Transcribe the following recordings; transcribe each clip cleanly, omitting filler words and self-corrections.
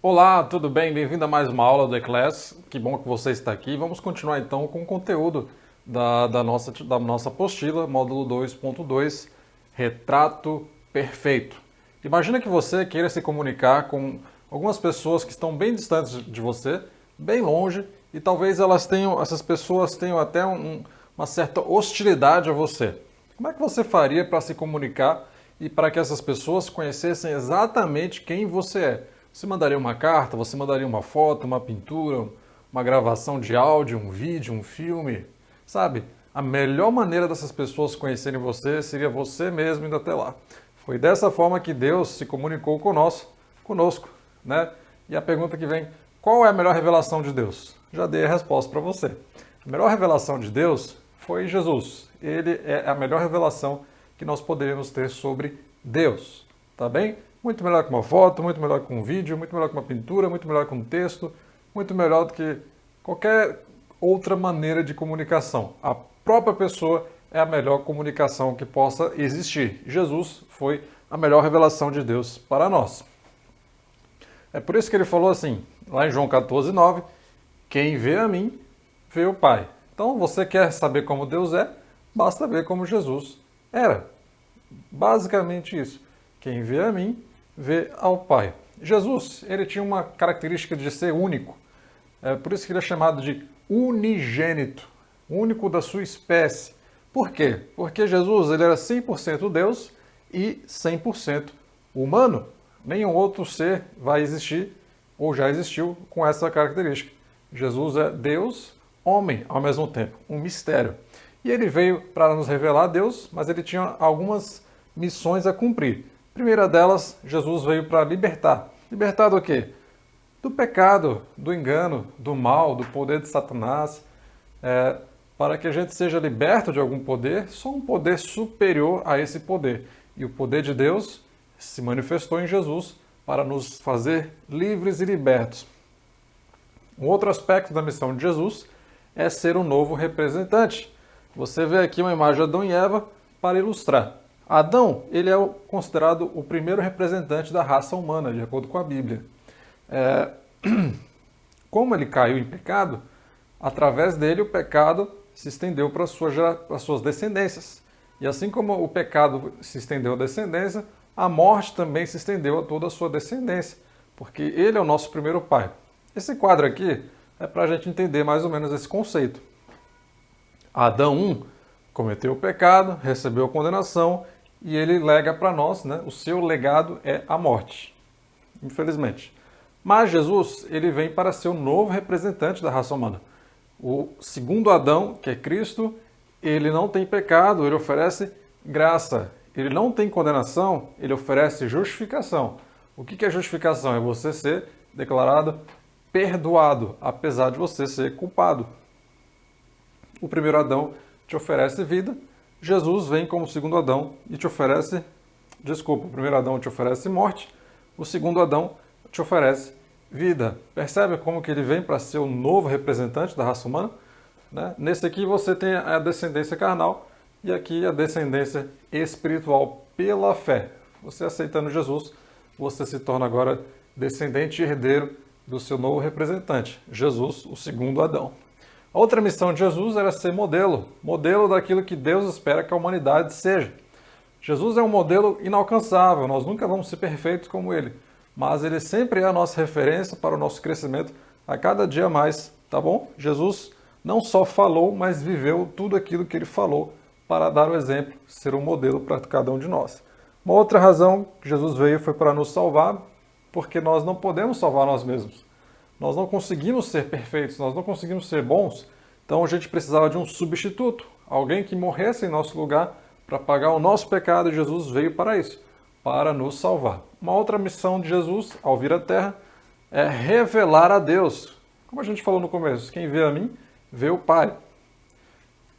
Olá, tudo bem? Bem-vindo a mais uma aula do E-Class. Que bom que você está aqui. Vamos continuar então com o conteúdo da nossa apostila, módulo 2.2, Retrato Perfeito. Imagina que você queira se comunicar com algumas pessoas que estão bem distantes de você, bem longe, e talvez essas pessoas tenham até uma certa hostilidade a você. Como é que você faria para se comunicar e para que essas pessoas conhecessem exatamente quem você é? Você mandaria uma carta, você mandaria uma foto, uma pintura, uma gravação de áudio, um vídeo, um filme? Sabe? A melhor maneira dessas pessoas conhecerem você seria você mesmo indo até lá. Foi dessa forma que Deus se comunicou conosco, né? E a pergunta que vem, qual é a melhor revelação de Deus? Já dei a resposta para você. A melhor revelação de Deus foi Jesus. Ele é a melhor revelação que nós poderíamos ter sobre Deus, tá bem? Muito melhor que uma foto, muito melhor que um vídeo, muito melhor que uma pintura, muito melhor que um texto, muito melhor do que qualquer outra maneira de comunicação. A própria pessoa é a melhor comunicação que possa existir. Jesus foi a melhor revelação de Deus para nós. É por isso que ele falou assim, lá em João 14:9, quem vê a mim, vê o Pai. Então, você quer saber como Deus é, basta ver como Jesus era. Basicamente isso. Quem vê a mim, vê ao Pai. Jesus, ele tinha uma característica de ser único. É por isso que ele é chamado de unigênito, único da sua espécie. Por quê? Porque Jesus ele era 100% Deus e 100% humano. Nenhum outro ser vai existir ou já existiu com essa característica. Jesus é Deus, homem ao mesmo tempo, um mistério. E ele veio para nos revelar a Deus, mas ele tinha algumas missões a cumprir. A primeira delas, Jesus veio para libertar. Libertar do quê? Do pecado, do engano, do mal, do poder de Satanás. Para que a gente seja liberto de algum poder, só um poder superior a esse poder. E o poder de Deus se manifestou em Jesus para nos fazer livres e libertos. Um outro aspecto da missão de Jesus é ser um novo representante. Você vê aqui uma imagem de Adão e Eva para ilustrar. Adão, ele é considerado o primeiro representante da raça humana, de acordo com a Bíblia. Como ele caiu em pecado, através dele o pecado se estendeu para as suas descendências. E assim como o pecado se estendeu à descendência, a morte também se estendeu a toda a sua descendência, porque ele é o nosso primeiro pai. Esse quadro aqui é para a gente entender mais ou menos esse conceito. Adão 1 cometeu o pecado, recebeu a condenação e ele lega para nós, né? O seu legado é a morte, infelizmente. Mas Jesus, ele vem para ser o novo representante da raça humana. O segundo Adão, que é Cristo, ele não tem pecado, ele oferece graça. Ele não tem condenação, ele oferece justificação. O que é justificação? É você ser declarado perdoado, apesar de você ser culpado. O primeiro Adão te oferece vida, Jesus vem como segundo Adão e te oferece, o primeiro Adão te oferece morte, o segundo Adão te oferece vida. Percebe como que ele vem para ser o novo representante da raça humana? Né? Nesse aqui você tem a descendência carnal e aqui a descendência espiritual pela fé. Você aceitando Jesus, você se torna agora descendente e herdeiro do seu novo representante, Jesus, o segundo Adão. A outra missão de Jesus era ser modelo daquilo que Deus espera que a humanidade seja. Jesus é um modelo inalcançável, nós nunca vamos ser perfeitos como ele, mas ele sempre é a nossa referência para o nosso crescimento a cada dia mais, tá bom? Jesus não só falou, mas viveu tudo aquilo que ele falou para dar o exemplo, ser um modelo para cada um de nós. Uma outra razão que Jesus veio foi para nos salvar, porque nós não podemos salvar nós mesmos. Nós não conseguimos ser perfeitos, nós não conseguimos ser bons, então a gente precisava de um substituto, alguém que morresse em nosso lugar para pagar o nosso pecado, e Jesus veio para isso, para nos salvar. Uma outra missão de Jesus, ao vir à Terra, é revelar a Deus. Como a gente falou no começo, quem vê a mim, vê o Pai.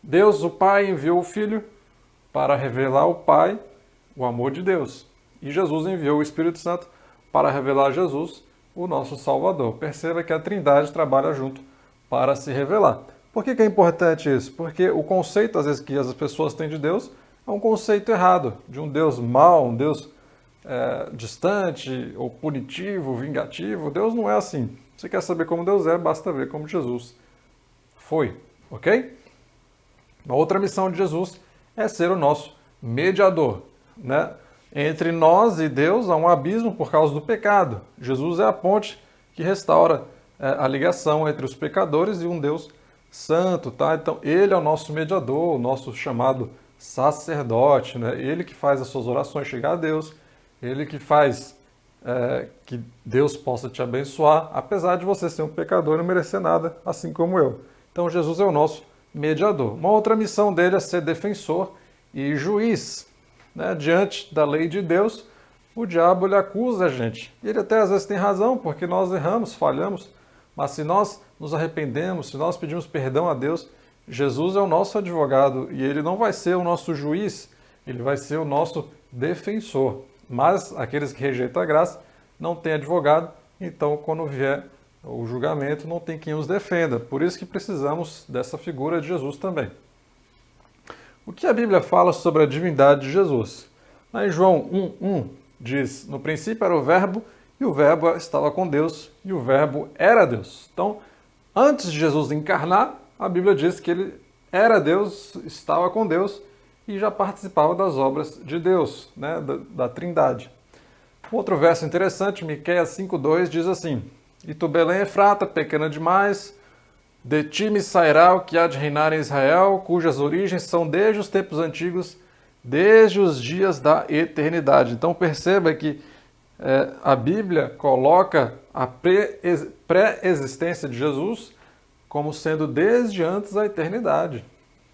Deus, o Pai, enviou o Filho para revelar ao Pai o amor de Deus. E Jesus enviou o Espírito Santo para revelar a Jesus, o nosso Salvador. Perceba que a Trindade trabalha junto para se revelar. Por que é importante isso? Porque o conceito, às vezes, que as pessoas têm de Deus é um conceito errado, de um Deus mau, um Deus distante ou punitivo, vingativo. Deus não é assim. Você quer saber como Deus é, basta ver como Jesus foi, ok? Uma outra missão de Jesus é ser o nosso mediador, né? Entre nós e Deus há um abismo por causa do pecado. Jesus é a ponte que restaura a ligação entre os pecadores e um Deus santo, tá? Então, ele é o nosso mediador, o nosso chamado sacerdote, né? Ele que faz as suas orações chegar a Deus, ele que faz que Deus possa te abençoar, apesar de você ser um pecador e não merecer nada, assim como eu. Então, Jesus é o nosso mediador. Uma outra missão dele é ser defensor e juiz, né? Diante da lei de Deus, o diabo ele acusa a gente. E ele até às vezes tem razão, porque nós erramos, falhamos, mas se nós nos arrependemos, se nós pedimos perdão a Deus, Jesus é o nosso advogado e ele não vai ser o nosso juiz, ele vai ser o nosso defensor. Mas aqueles que rejeitam a graça não têm advogado, então quando vier o julgamento não tem quem os defenda. Por isso que precisamos dessa figura de Jesus também. O que a Bíblia fala sobre a divindade de Jesus? Em João 1,1 diz, no princípio era o verbo, e o verbo estava com Deus, e o verbo era Deus. Então, antes de Jesus encarnar, a Bíblia diz que ele era Deus, estava com Deus, e já participava das obras de Deus, né, da Trindade. Outro verso interessante, Miqueias 5,2, diz assim, e tu, Belém Efrata, pequena demais, de ti me sairá o que há de reinar em Israel, cujas origens são desde os tempos antigos, desde os dias da eternidade. Então perceba que a Bíblia coloca a pré-existência de Jesus como sendo desde antes da eternidade.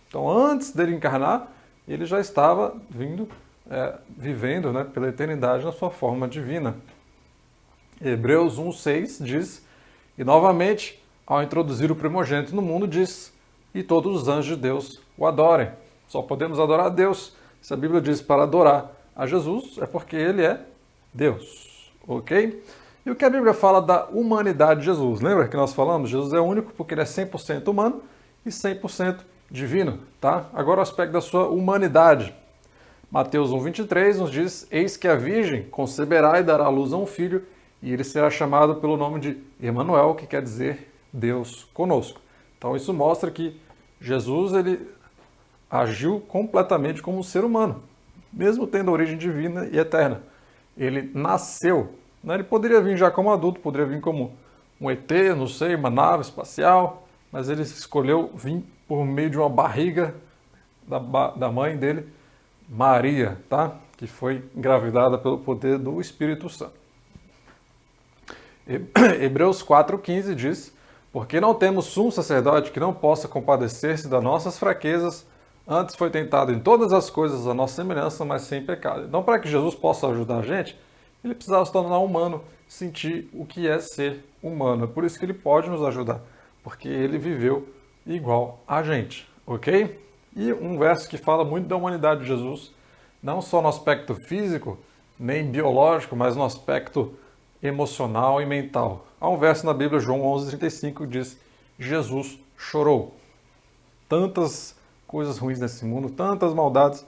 Então antes dele encarnar, ele já estava vivendo, né, pela eternidade na sua forma divina. Hebreus 1,6 diz, e novamente, ao introduzir o primogênito no mundo, diz, e todos os anjos de Deus o adorem. Só podemos adorar a Deus. Se a Bíblia diz para adorar a Jesus, é porque ele é Deus, ok? E o que a Bíblia fala da humanidade de Jesus? Lembra que nós falamos? Jesus é único porque ele é 100% humano e 100% divino, tá? Agora o aspecto da sua humanidade. Mateus 1,23 nos diz, eis que a virgem conceberá e dará à luz a um filho, e ele será chamado pelo nome de Emanuel, que quer dizer Deus conosco. Então isso mostra que Jesus ele agiu completamente como um ser humano, mesmo tendo origem divina e eterna. Ele nasceu, né? Ele poderia vir já como adulto, poderia vir como um ET, não sei, uma nave espacial, mas ele escolheu vir por meio de uma barriga da mãe dele, Maria, tá? Que foi engravidada pelo poder do Espírito Santo. Hebreus 4,15 diz, porque não temos sumo sacerdote que não possa compadecer-se das nossas fraquezas, antes foi tentado em todas as coisas a nossa semelhança, mas sem pecado. Então, para que Jesus possa ajudar a gente, ele precisava se tornar humano, sentir o que é ser humano. É por isso que ele pode nos ajudar, porque ele viveu igual a gente, ok? E um verso que fala muito da humanidade de Jesus, não só no aspecto físico, nem biológico, mas no aspecto emocional e mental. Há um verso na Bíblia, João 11,35, que diz, Jesus chorou. Tantas coisas ruins nesse mundo, tantas maldades,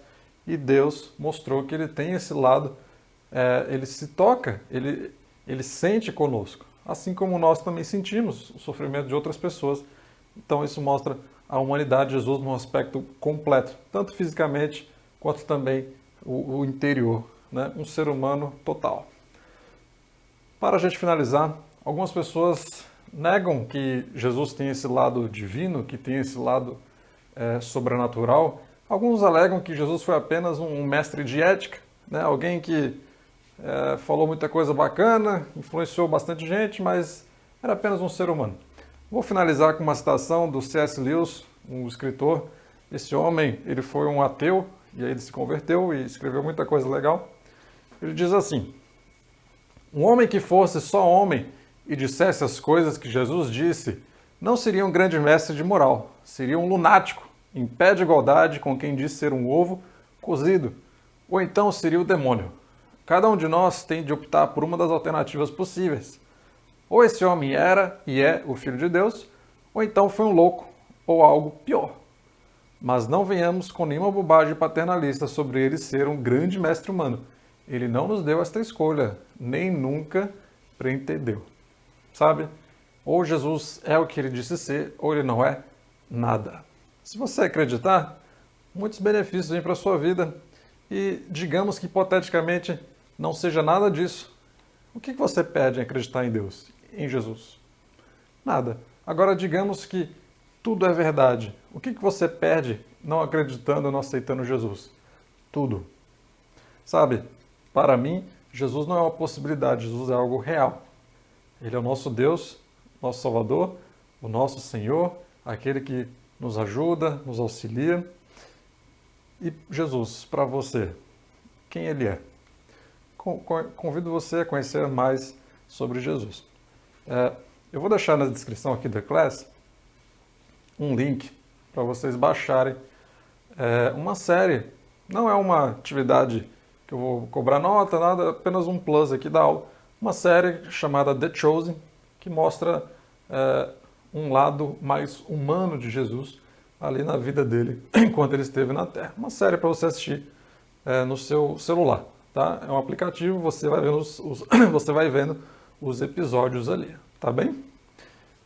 e Deus mostrou que ele tem esse lado, ele se toca, ele sente conosco, assim como nós também sentimos o sofrimento de outras pessoas. Então isso mostra a humanidade de Jesus num aspecto completo, tanto fisicamente quanto também o interior, né? Um ser humano total. Para a gente finalizar, algumas pessoas negam que Jesus tem esse lado divino, que tem esse lado sobrenatural. Alguns alegam que Jesus foi apenas um mestre de ética, né? Alguém que falou muita coisa bacana, influenciou bastante gente, mas era apenas um ser humano. Vou finalizar com uma citação do C.S. Lewis, um escritor. Esse homem, ele foi um ateu, e aí ele se converteu e escreveu muita coisa legal. Ele diz assim, um homem que fosse só homem e dissesse as coisas que Jesus disse, não seria um grande mestre de moral, seria um lunático, em pé de igualdade com quem diz ser um ovo cozido, ou então seria o demônio. Cada um de nós tem de optar por uma das alternativas possíveis. Ou esse homem era e é o Filho de Deus, ou então foi um louco, ou algo pior. Mas não venhamos com nenhuma bobagem paternalista sobre ele ser um grande mestre humano. Ele não nos deu esta escolha, nem nunca pretendeu. Sabe? Ou Jesus é o que ele disse ser, ou ele não é nada. Se você acreditar, muitos benefícios vêm para a sua vida. E digamos que hipoteticamente não seja nada disso. O que você perde em acreditar em Deus, em Jesus? Nada. Agora digamos que tudo é verdade. O que você perde não acreditando, não aceitando Jesus? Tudo. Sabe, para mim, Jesus não é uma possibilidade, Jesus é algo real. Ele é o nosso Deus, nosso Salvador, o nosso Senhor, aquele que nos ajuda, nos auxilia. E Jesus, para você, quem Ele é? Convido você a conhecer mais sobre Jesus. Eu vou deixar na descrição aqui da classe um link para vocês baixarem uma série. Não é uma atividade que eu vou cobrar nota, nada, apenas um plus aqui da aula. Uma série chamada The Chosen, que mostra um lado mais humano de Jesus ali na vida dele, enquanto ele esteve na Terra. Uma série para você assistir no seu celular. Tá? É um aplicativo, você vai vendo você vai vendo os episódios ali. Tá bem?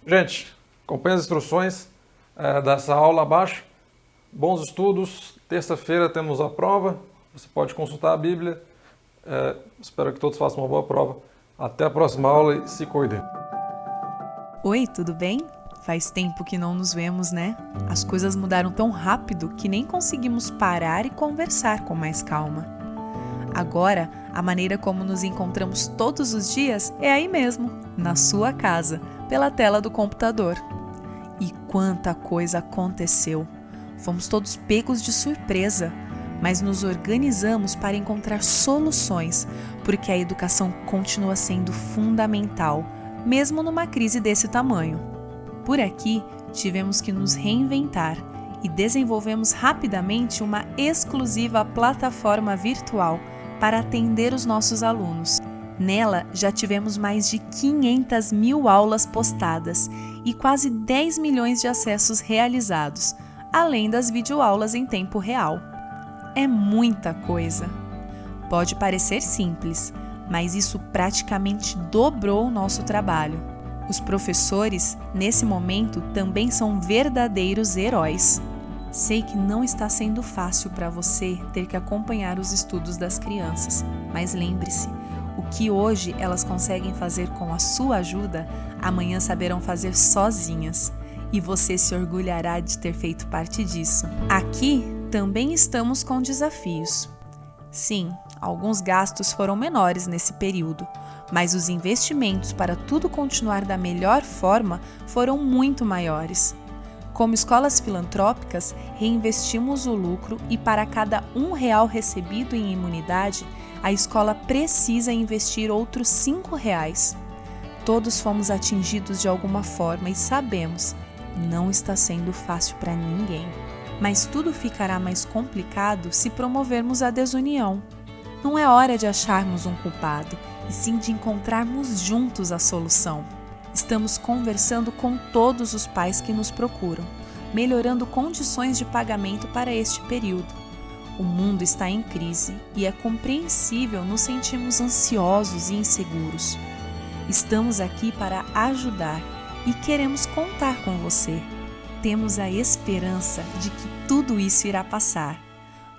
Gente, acompanhe as instruções dessa aula abaixo. Bons estudos. Terça-feira temos a prova. Você pode consultar a Bíblia. Espero que todos façam uma boa prova. Até a próxima aula e se cuidem. Oi, tudo bem? Faz tempo que não nos vemos, né? As coisas mudaram tão rápido que nem conseguimos parar e conversar com mais calma. Agora, a maneira como nos encontramos todos os dias é aí mesmo, na sua casa, pela tela do computador. E quanta coisa aconteceu! Fomos todos pegos de surpresa, mas nos organizamos para encontrar soluções, porque a educação continua sendo fundamental, mesmo numa crise desse tamanho. Por aqui, tivemos que nos reinventar e desenvolvemos rapidamente uma exclusiva plataforma virtual para atender os nossos alunos. Nela, já tivemos mais de 500 mil aulas postadas e quase 10 milhões de acessos realizados, além das videoaulas em tempo real. É muita coisa. Pode parecer simples, mas isso praticamente dobrou o nosso trabalho. Os professores, nesse momento, também são verdadeiros heróis. Sei que não está sendo fácil para você ter que acompanhar os estudos das crianças, mas lembre-se, o que hoje elas conseguem fazer com a sua ajuda, amanhã saberão fazer sozinhas. E você se orgulhará de ter feito parte disso. Aqui também estamos com desafios. Sim, alguns gastos foram menores nesse período, mas os investimentos para tudo continuar da melhor forma foram muito maiores. Como escolas filantrópicas, reinvestimos o lucro e para cada R$1 recebido em imunidade, a escola precisa investir outros R$5. Todos fomos atingidos de alguma forma e sabemos, não está sendo fácil para ninguém. Mas tudo ficará mais complicado se promovermos a desunião. Não é hora de acharmos um culpado, e sim de encontrarmos juntos a solução. Estamos conversando com todos os pais que nos procuram, melhorando condições de pagamento para este período. O mundo está em crise e é compreensível nos sentirmos ansiosos e inseguros. Estamos aqui para ajudar e queremos contar com você. Temos a esperança de que tudo isso irá passar.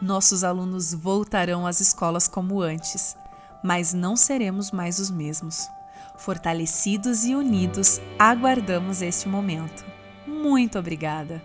Nossos alunos voltarão às escolas como antes, mas não seremos mais os mesmos. Fortalecidos e unidos, aguardamos este momento. Muito obrigada!